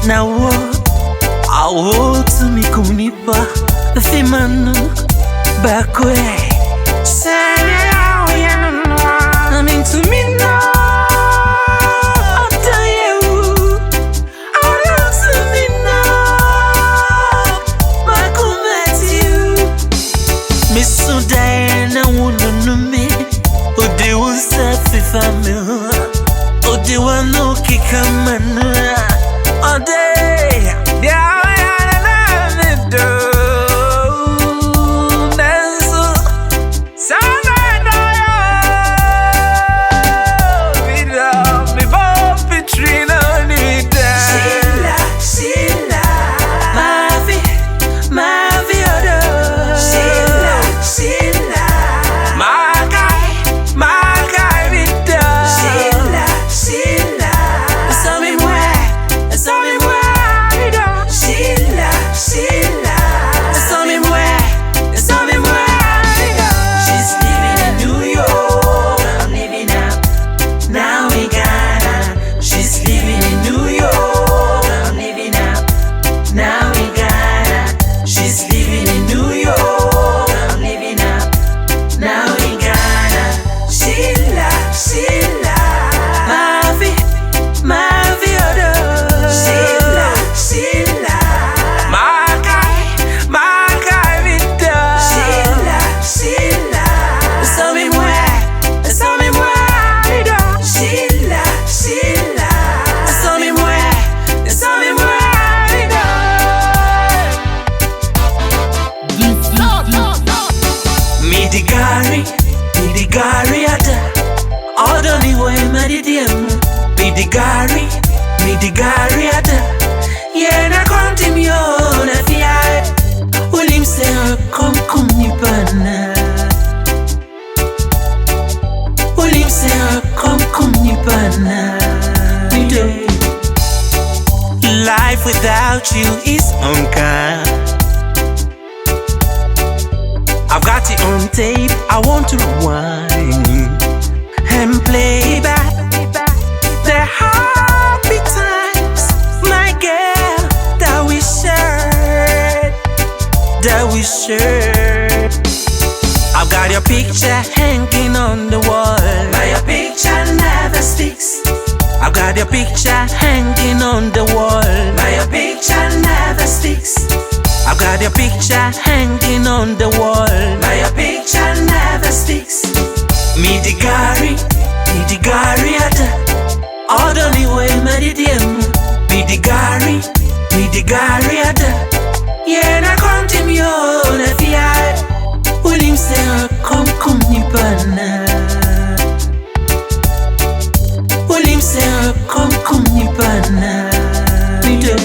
Now I want to make me pa the female back way. Say I'm into me now. I'll tell you, I'm into me now. Back home at you, Miss so Diana wouldn't know me. Oh, they won't start with family. Oh, they want no kick a man. All day, yeah, I do. That's so we love me, both between only that. Sheila, my other. Sheila, my guy, with the. Sheila. Me the gari ata. Odoni way madidiem. Me the gari ata. Yeah, na kontimio na fiai. Ulim se kom ni pana. Ulim se kom ni pana. Life without you is unkind. I've got it on tape, I want to rewind and play back the happy times, my girl, that we shared. I've got your picture hanging on the wall, but your picture never speaks. I've got your picture hanging on the wall, but your picture never speaks. I've got your picture hanging on the wall, but your picture never speaks. Me the gari ata. Odoni way madidiem. Me the gari ata. Yeah, na kontimio na fiai. Ulim se kom ni pana. Ulim se kom ni pana. Me do.